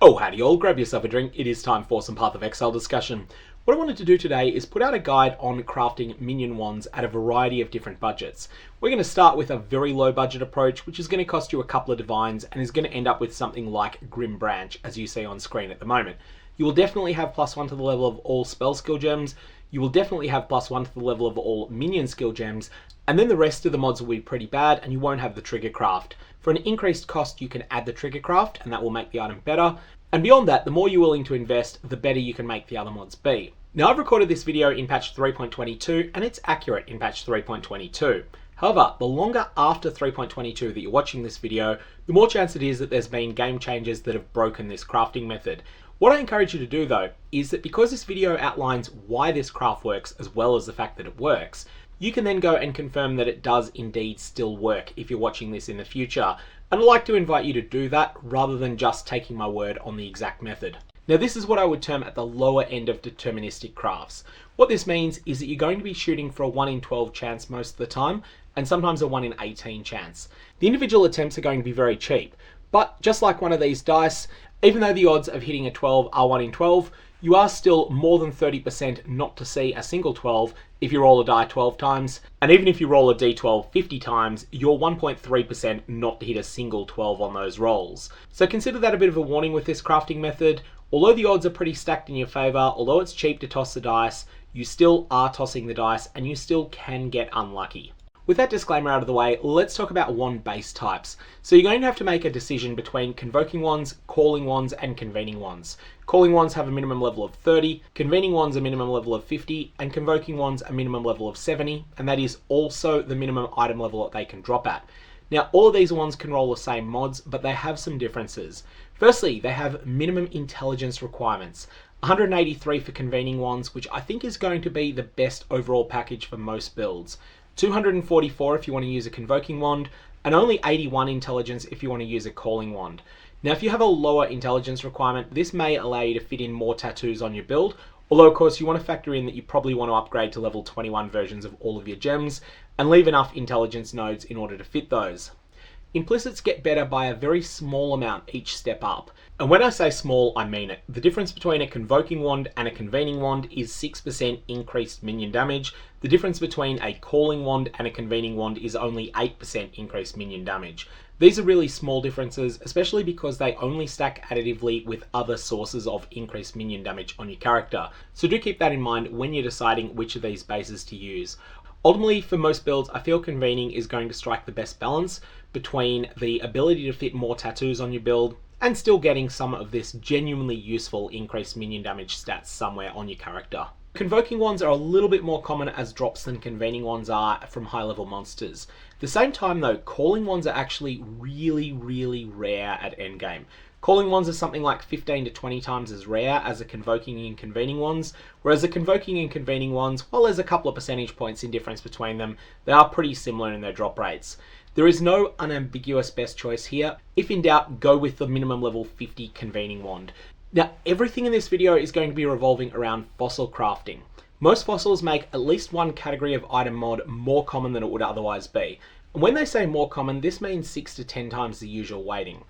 Oh, howdy all, grab yourself a drink. It is time for some Path of Exile discussion. What I wanted to do today is put out a guide on crafting minion wands at a variety of different budgets. We're going to start with a very low budget approach, which is going to cost you a couple of divines and is going to end up with something like Grim Branch, as you see on screen at the moment. You will definitely have +1 to the level of all spell skill gems. You will definitely have +1 to the level of all minion skill gems. And then the rest of the mods will be pretty bad and you won't have the trigger craft. For an increased cost, you can add the trigger craft and that will make the item better. And beyond that, the more you're willing to invest, the better you can make the other mods be. Now, I've recorded this video in patch 3.22 and it's accurate in patch 3.22. However, the longer after 3.22 that you're watching this video, the more chance it is that there's been game changes that have broken this crafting method. What I encourage you to do though, is that because this video outlines why this craft works as well as the fact that it works, you can then go and confirm that it does indeed still work if you're watching this in the future. And I'd like to invite you to do that rather than just taking my word on the exact method. Now, this is what I would term at the lower end of deterministic crafts. What this means is that you're going to be shooting for a 1 in 12 chance most of the time, and sometimes a 1 in 18 chance. The individual attempts are going to be very cheap, but just like one of these dice, even though the odds of hitting a 12 are 1 in 12, you are still more than 30% not to see a single 12 if you roll a die 12 times. And even if you roll a d12 50 times, you're 1.3% not to hit a single 12 on those rolls. So consider that a bit of a warning with this crafting method. Although the odds are pretty stacked in your favor, although it's cheap to toss the dice, you still are tossing the dice and you still can get unlucky. With that disclaimer out of the way, let's talk about wand base types. So you're going to have to make a decision between convoking wands, calling wands, and convening wands. Calling wands have a minimum level of 30, convening wands a minimum level of 50, and convoking wands a minimum level of 70, and that is also the minimum item level that they can drop at. Now, all of these wands can roll the same mods, but they have some differences. Firstly, they have minimum intelligence requirements. 183 for convening wands, which I think is going to be the best overall package for most builds. 244 if you want to use a convoking wand, and only 81 intelligence if you want to use a calling wand. Now, if you have a lower intelligence requirement, this may allow you to fit in more tattoos on your build, although of course you want to factor in that you probably want to upgrade to level 21 versions of all of your gems, and leave enough intelligence nodes in order to fit those. Implicits get better by a very small amount each step up. And when I say small, I mean it. The difference between a convoking wand and a convening wand is 6% increased minion damage. The difference between a calling wand and a convening wand is only 8% increased minion damage. These are really small differences, especially because they only stack additively with other sources of increased minion damage on your character. So do keep that in mind when you're deciding which of these bases to use. Ultimately, for most builds, I feel Convening is going to strike the best balance between the ability to fit more tattoos on your build and still getting some of this genuinely useful increased minion damage stats somewhere on your character. Convoking wands are a little bit more common as drops than convening wands are from high level monsters. At the same time though, calling wands are actually really rare at endgame. Calling wands are something like 15 to 20 times as rare as a convoking and convening wands, whereas the convoking and convening wands, while there's a couple of percentage points in difference between them, they are pretty similar in their drop rates. There is no unambiguous best choice here. If in doubt, go with the minimum level 50 convening wand. Now, everything in this video is going to be revolving around fossil crafting. Most fossils make at least one category of item mod more common than it would otherwise be. And when they say more common, this means 6 to 10 times the usual weighting.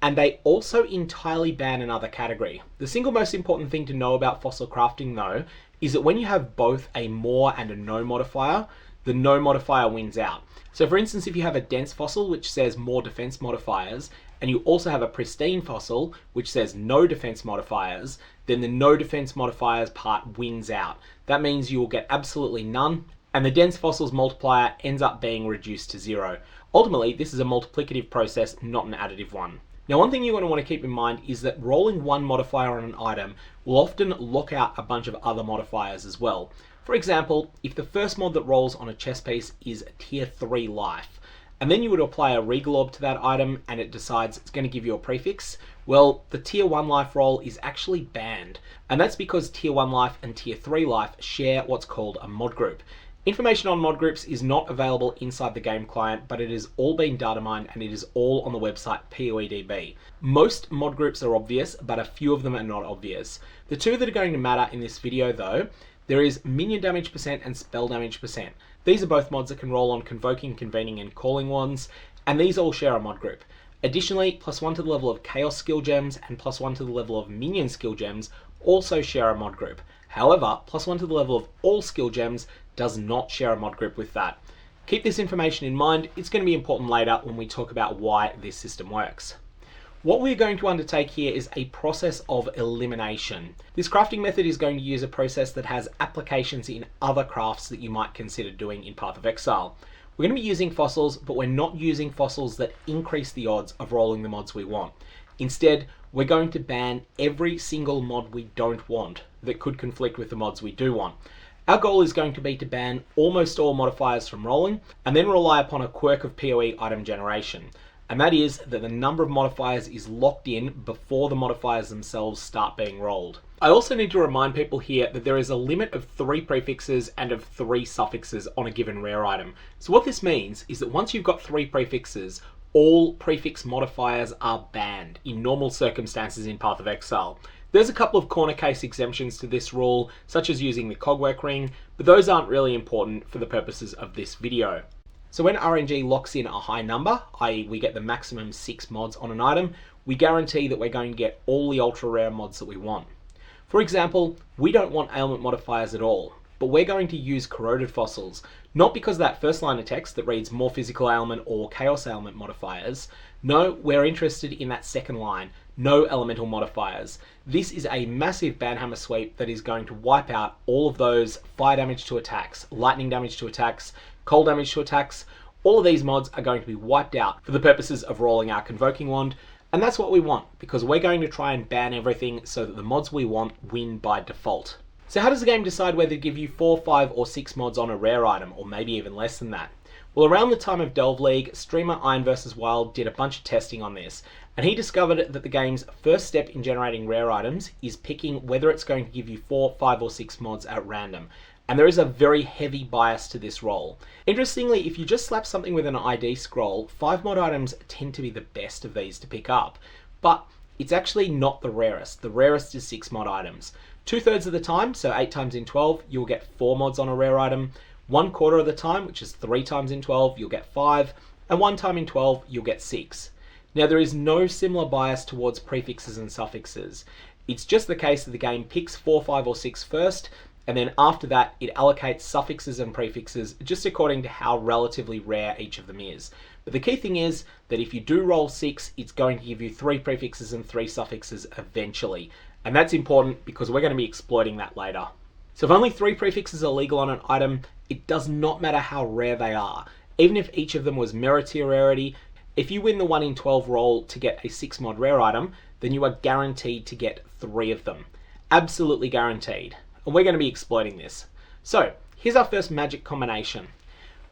And they also entirely ban another category. The single most important thing to know about fossil crafting though, is that when you have both a more and a no modifier, the no modifier wins out. So for instance, if you have a dense fossil which says more defense modifiers, and you also have a pristine fossil which says no defense modifiers, then the no defense modifiers part wins out. That means you will get absolutely none, and the dense fossils multiplier ends up being reduced to 0. Ultimately, this is a multiplicative process, not an additive one. Now, one thing you're going to want to keep in mind is that rolling one modifier on an item will often lock out a bunch of other modifiers as well. For example, if the first mod that rolls on a chess piece is tier 3 life, and then you would apply a regal orb to that item and it decides it's going to give you a prefix, well, the tier 1 life roll is actually banned. And that's because tier 1 life and tier 3 life share what's called a mod group. Information on Modgroups is not available inside the game client, but it has all been data mined and it is all on the website POE. Most Modgroups are obvious, but a few of them are not obvious. The two that are going to matter in this video though, there is minion damage percent and spell damage percent. These are both mods that can roll on convoking, convening, and calling wands, and these all share a mod group. Additionally, +1 to the level of Chaos skill gems and +1 to the level of Minion skill gems also share a mod group. However, +1 to the level of all skill gems does not share a mod group with that. Keep this information in mind, it's going to be important later when we talk about why this system works. What we're going to undertake here is a process of elimination. This crafting method is going to use a process that has applications in other crafts that you might consider doing in Path of Exile. We're going to be using fossils, but we're not using fossils that increase the odds of rolling the mods we want. Instead, we're going to ban every single mod we don't want that could conflict with the mods we do want. Our goal is going to be to ban almost all modifiers from rolling, and then rely upon a quirk of POE item generation. And that is that the number of modifiers is locked in before the modifiers themselves start being rolled. I also need to remind people here that there is a limit of 3 prefixes and of 3 suffixes on a given rare item. So what this means is that once you've got 3 prefixes, all prefix modifiers are banned in normal circumstances in Path of Exile. There's a couple of corner case exemptions to this rule, such as using the cogwork ring, but those aren't really important for the purposes of this video. So when RNG locks in a high number, i.e. we get the maximum 6 mods on an item, we guarantee that we're going to get all the ultra rare mods that we want. For example, we don't want ailment modifiers at all, but we're going to use corroded fossils, not because of that first line of text that reads more physical ailment or chaos ailment modifiers. No, we're interested in that second line, no elemental modifiers. This is a massive banhammer sweep that is going to wipe out all of those fire damage to attacks, lightning damage to attacks, cold damage to attacks. All of these mods are going to be wiped out for the purposes of rolling our Convoking wand, and that's what we want, because we're going to try and ban everything so that the mods we want win by default. So how does the game decide whether to give you 4, 5 or 6 mods on a rare item, or maybe even less than that? Well, around the time of Delve League, streamer Iron vs Wild did a bunch of testing on this, and he discovered that the game's first step in generating rare items is picking whether it's going to give you 4, 5 or 6 mods at random. And there is a very heavy bias to this roll. Interestingly, if you just slap something with an ID scroll, 5 mod items tend to be the best of these to pick up. But it's actually not the rarest. The rarest is 6 mod items. 2/3 of the time, so 8 times in 12, you'll get 4 mods on a rare item. 1/4 of the time, which is 3 times in 12, you'll get 5. And 1 time in 12, you'll get 6. Now there is no similar bias towards prefixes and suffixes. It's just the case that the game picks 4, 5 or 6 first, and then after that it allocates suffixes and prefixes just according to how relatively rare each of them is. But the key thing is that if you do roll 6, it's going to give you 3 prefixes and 3 suffixes eventually. And that's important because we're going to be exploiting that later. So if only 3 prefixes are legal on an item, it does not matter how rare they are. Even if each of them was Meritor Rarity, if you win the 1 in 12 roll to get a 6 mod rare item, then you are guaranteed to get 3 of them. Absolutely guaranteed. And we're going to be exploiting this. So here's our first magic combination.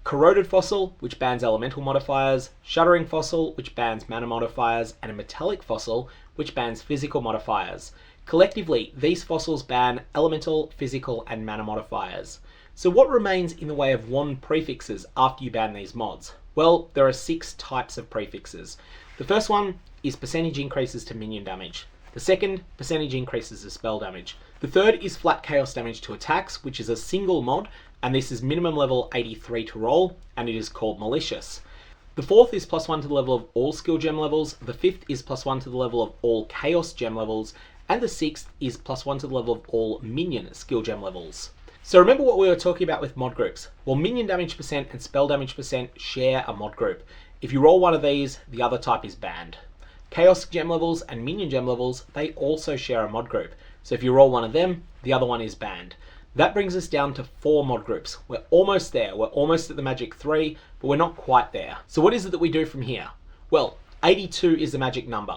Corroded Fossil, which bans elemental modifiers, Shuddering Fossil, which bans mana modifiers, and a Metallic Fossil, which bans physical modifiers. Collectively, these fossils ban elemental, physical, and mana modifiers. So what remains in the way of wand prefixes after you ban these mods? Well, there are 6 types of prefixes. The first one is percentage increases to minion damage. The second, percentage increases to spell damage. The third is flat chaos damage to attacks, which is a single mod, and this is minimum level 83 to roll, and it is called malicious. The fourth is +1 to the level of all skill gem levels, the fifth is +1 to the level of all chaos gem levels, and the sixth is +1 to the level of all minion skill gem levels. So remember what we were talking about with mod groups. Well, minion damage percent and spell damage percent share a mod group. If you roll one of these, the other type is banned. Chaos gem levels and minion gem levels, they also share a mod group. So if you roll one of them, the other one is banned. That brings us down to 4 mod groups. We're almost there. We're almost at the magic 3, but we're not quite there. So what is it that we do from here? Well, 82 is the magic number.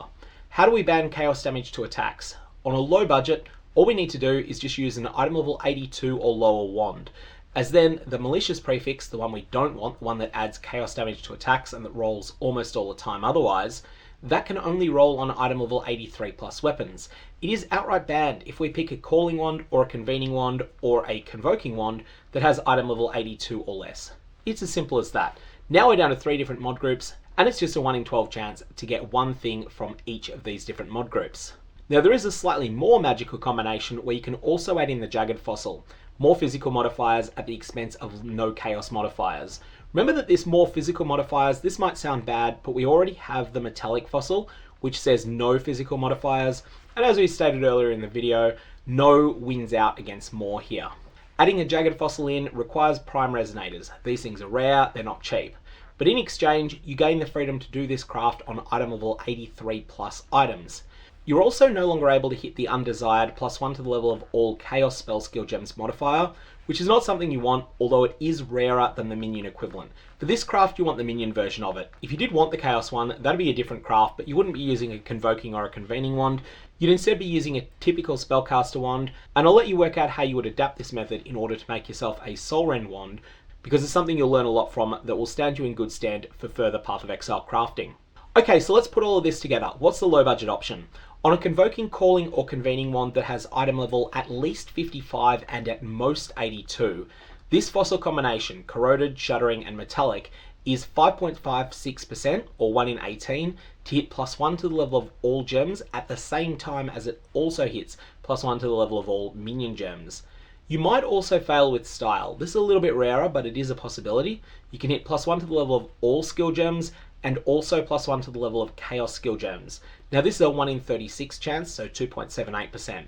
How do we ban chaos damage to attacks? On a low budget, all we need to do is just use an item level 82 or lower wand, as then the malicious prefix, the one we don't want, the one that adds chaos damage to attacks and that rolls almost all the time otherwise, that can only roll on item level 83 plus weapons. It is outright banned if we pick a calling wand or a convening wand or a convoking wand that has item level 82 or less. It's as simple as that. Now we're down to 3 different mod groups, and it's just a 1 in 12 chance to get one thing from each of these different mod groups. Now there is a slightly more magical combination where you can also add in the Jagged Fossil, more physical modifiers at the expense of no chaos modifiers. Remember that this more physical modifiers, this might sound bad, but we already have the metallic fossil, which says no physical modifiers. And as we stated earlier in the video, no wins out against more here. Adding a jagged fossil in requires prime resonators. These things are rare, they're not cheap. But in exchange, you gain the freedom to do this craft on item level 83 plus items. You're also no longer able to hit the Undesired +1 to the level of all Chaos spell skill gems modifier, which is not something you want, although it is rarer than the Minion equivalent. For this craft, you want the Minion version of it. If you did want the Chaos one, that'd be a different craft, but you wouldn't be using a Convoking or a Convening wand. You'd instead be using a typical Spellcaster wand, and I'll let you work out how you would adapt this method in order to make yourself a Soul Rend wand, because it's something you'll learn a lot from that will stand you in good stead for further Path of Exile crafting. Okay, so let's put all of this together. What's the low budget option? On a Convoking, Calling, or Convening wand that has item level at least 55 and at most 82, this fossil combination, Corroded, Shuddering, and Metallic, is 5.56%, or 1 in 18, to hit +1 to the level of all gems at the same time as it also hits +1 to the level of all Minion gems. You might also fail with Style. This is a little bit rarer, but it is a possibility. You can hit +1 to the level of all skill gems, and also +1 to the level of Chaos skill gems. Now this is a 1 in 36 chance, so 2.78%.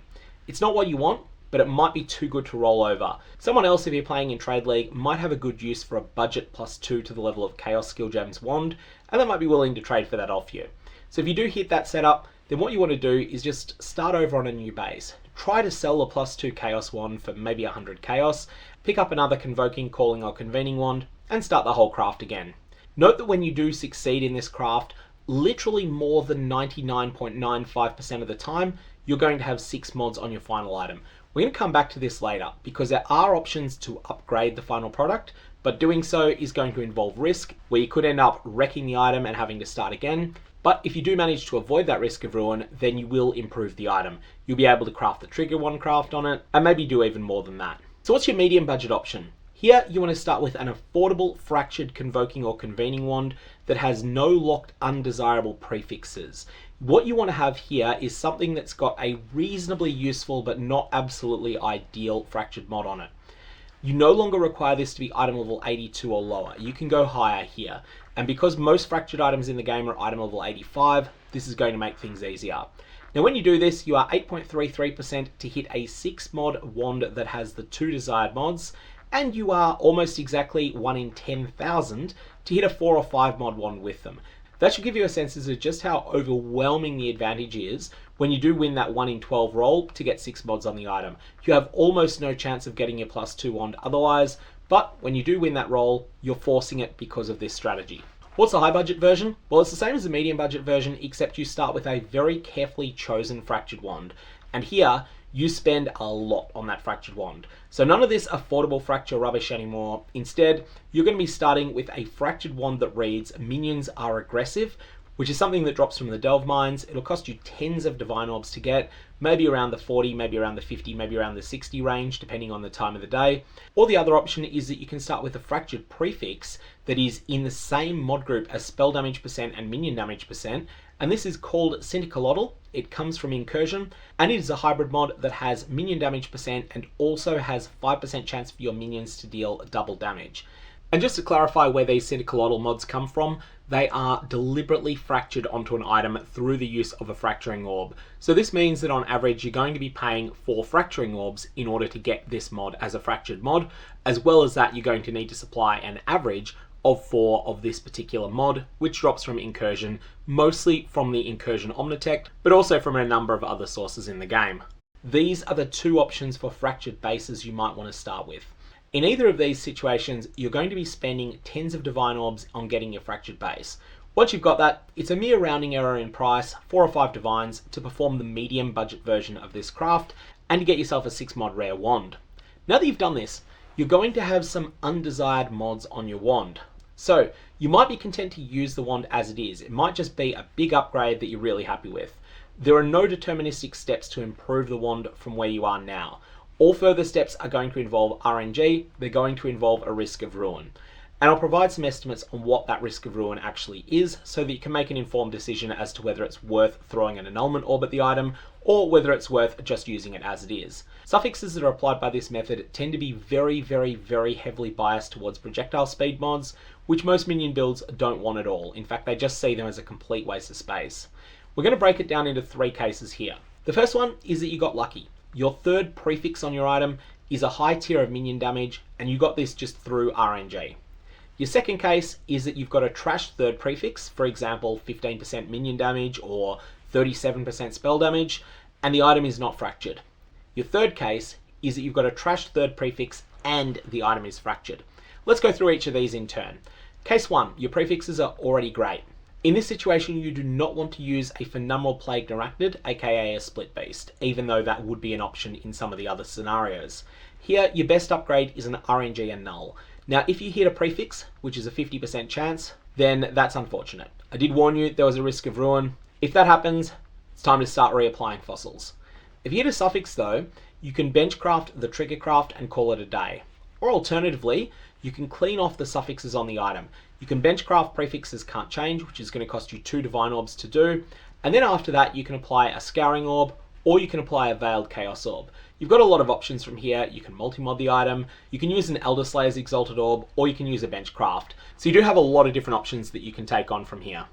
It's not what you want, but it might be too good to roll over. Someone else, if you're playing in Trade League, might have a good use for a budget +2 to the level of Chaos skill gems wand, and they might be willing to trade for that off you. So if you do hit that setup, then what you want to do is just start over on a new base. Try to sell a +2 Chaos wand for maybe 100 Chaos, pick up another Convoking, Calling, or Convening wand, and start the whole craft again. Note that when you do succeed in this craft, literally more than 99.95% of the time, you're going to have 6 mods on your final item. We're going to come back to this later, because there are options to upgrade the final product, but doing so is going to involve risk, where you could end up wrecking the item and having to start again. But if you do manage to avoid that risk of ruin, then you will improve the item. You'll be able to craft the trigger one craft on it, and maybe do even more than that. So what's your medium budget option? Here, you want to start with an affordable fractured Convoking or Convening wand that has no locked undesirable prefixes. What you want to have here is something that's got a reasonably useful but not absolutely ideal fractured mod on it. You no longer require this to be item level 82 or lower. You can go higher here. And because most fractured items in the game are item level 85, this is going to make things easier. Now when you do this, you are 8.33% to hit a 6 mod wand that has the 2 desired mods, and you are almost exactly 1 in 10,000 to hit a 4 or 5 mod wand with them. That should give you a sense as to just how overwhelming the advantage is when you do win that 1 in 12 roll to get 6 mods on the item. You have almost no chance of getting your +2 wand otherwise, but when you do win that roll, you're forcing it because of this strategy. What's the high budget version? Well, it's the same as the medium budget version, except you start with a very carefully chosen fractured wand. And here, you spend a lot on that fractured wand. So none of this affordable fracture rubbish anymore. Instead, you're going to be starting with a fractured wand that reads Minions are aggressive, which is something that drops from the Delve Mines. It'll cost you tens of Divine Orbs to get, maybe around the 40, maybe around the 50, maybe around the 60 range, depending on the time of the day. Or the other option is that you can start with a fractured prefix that is in the same mod group as spell damage percent and minion damage percent, and this is called Syndicalotl. It comes from Incursion, and it is a hybrid mod that has minion damage percent and also has 5% chance for your minions to deal double damage. And just to clarify where these Syndicalotl mods come from, they are deliberately fractured onto an item through the use of a fracturing orb. So this means that on average you're going to be paying 4 fracturing orbs in order to get this mod as a fractured mod. As well as that, you're going to need to supply an average of 4 of this particular mod, which drops from Incursion, mostly from the Incursion Omnitect, but also from a number of other sources in the game. These are the 2 options for fractured bases you might want to start with. In either of these situations, you're going to be spending tens of Divine Orbs on getting your fractured base. Once you've got that, it's a mere rounding error in price, 4 or 5 Divines, to perform the medium budget version of this craft, and to get yourself a 6 mod rare wand. Now that you've done this, you're going to have some undesired mods on your wand. So, you might be content to use the wand as it is. It might just be a big upgrade that you're really happy with. There are no deterministic steps to improve the wand from where you are now. All further steps are going to involve RNG, they're going to involve a risk of ruin. and I'll provide some estimates on what that risk of ruin actually is so that you can make an informed decision as to whether it's worth throwing an annulment orb at the item or whether it's worth just using it as it is. Suffixes that are applied by this method tend to be very heavily biased towards projectile speed mods, which most minion builds don't want at all. In fact, they just see them as a complete waste of space. We're going to break it down into 3 cases here. The first one is that you got lucky. Your third prefix on your item is a high tier of minion damage, and you got this just through RNG. Your second case is that you've got a trashed third prefix, for example 15% minion damage or 37% spell damage, and the item is not fractured. Your third case is that you've got a trashed third prefix and the item is fractured. Let's go through each of these in turn. Case 1, your prefixes are already great. In this situation, you do not want to use a Phenomenal Plagued Arachnid, aka a Split Beast, even though that would be an option in some of the other scenarios. Here, your best upgrade is an RNG Annul. Now, if you hit a prefix, which is a 50% chance, then that's unfortunate. I did warn you there was a risk of ruin. If that happens, it's time to start reapplying fossils. If you hit a suffix though, you can benchcraft the trigger craft and call it a day. Or alternatively, you can clean off the suffixes on the item. You can benchcraft prefixes can't change, which is going to cost you 2 divine orbs to do, and then after that you can apply a scouring orb, or you can apply a veiled chaos orb. You've got a lot of options from here. You can multi-mod the item, you can use an Elder Slayer's Exalted Orb, or you can use a benchcraft. So you do have a lot of different options that you can take on from here.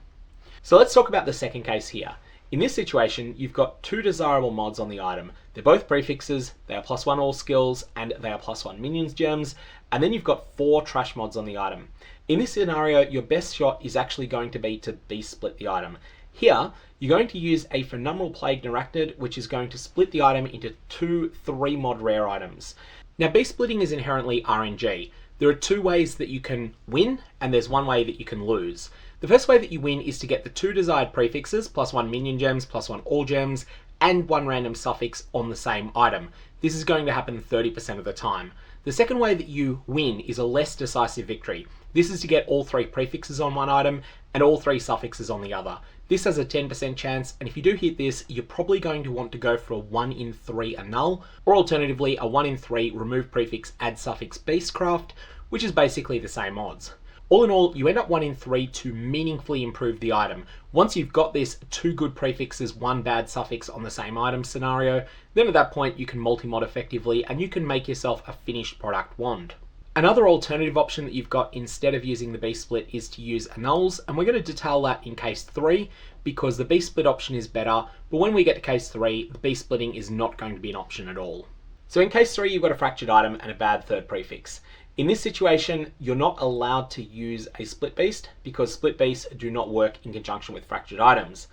So let's talk about the second case here. In this situation, you've got 2 desirable mods on the item. They're both prefixes, they are +1 all skills, and they are +1 minions gems, and then you've got 4 trash mods on the item. In this scenario, your best shot is actually going to be to beast split the item. Here, you're going to use a Phenomenal Plagued Arachnid, which is going to split the item into 2 3-mod rare items. Now, beast splitting is inherently RNG. There are 2 ways that you can win, and there's 1 way that you can lose. The first way that you win is to get the 2 desired prefixes, +1 minion gems, +1 all gems, and 1 random suffix on the same item. This is going to happen 30% of the time. The second way that you win is a less decisive victory. This is to get all 3 prefixes on one item and all 3 suffixes on the other. This has a 10% chance, and if you do hit this, you're probably going to want to go for a 1 in 3 annul, or alternatively a 1 in 3 remove prefix add suffix beastcraft, which is basically the same odds. All in all, you end up 1 in 3 to meaningfully improve the item. Once you've got this 2 good prefixes, 1 bad suffix on the same item scenario, then at that point you can multi-mod effectively and you can make yourself a finished product wand. Another alternative option that you've got instead of using the beast split is to use annuls, and we're going to detail that in case 3 because the beast split option is better, but when we get to case 3, the beast splitting is not going to be an option at all. So in case 3, you've got a fractured item and a bad third prefix. In this situation, you're not allowed to use a split beast because split beasts do not work in conjunction with fractured items.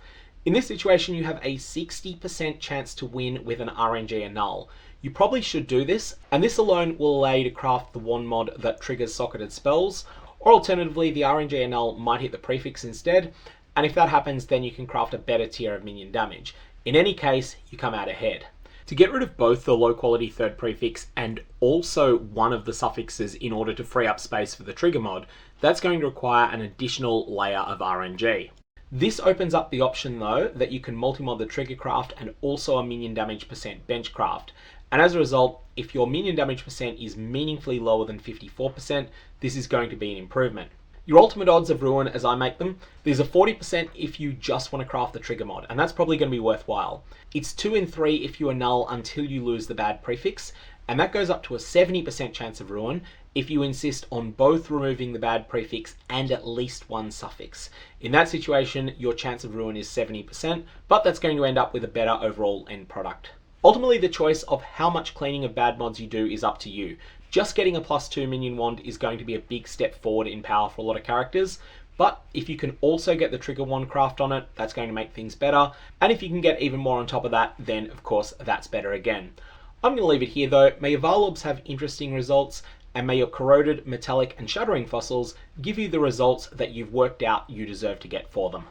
In this situation, you have a 60% chance to win with an RNG annul. You probably should do this, and this alone will allow you to craft the wand mod that triggers socketed spells, or alternatively, the RNG annul might hit the prefix instead, and if that happens, then you can craft a better tier of minion damage. In any case, you come out ahead. To get rid of both the low quality third prefix and also one of the suffixes in order to free up space for the trigger mod, that's going to require an additional layer of RNG. This opens up the option though that you can multi-mod the trigger craft and also a minion damage % bench craft. And as a result, if your minion damage % is meaningfully lower than 54%, this is going to be an improvement. Your ultimate odds of ruin, as I make them, there's a 40% if you just want to craft the trigger mod, and that's probably going to be worthwhile. It's 2 in 3 if you annul until you lose the bad prefix, and that goes up to a 70% chance of ruin if you insist on both removing the bad prefix and at least 1 suffix. In that situation, your chance of ruin is 70%, but that's going to end up with a better overall end product. Ultimately, the choice of how much cleaning of bad mods you do is up to you. Just getting a +2 minion wand is going to be a big step forward in power for a lot of characters, but if you can also get the trigger wand craft on it, that's going to make things better, and if you can get even more on top of that, then of course that's better again. I'm going to leave it here though. May your Val Orbs have interesting results, and may your Corroded, Metallic and Shuddering fossils give you the results that you've worked out you deserve to get for them.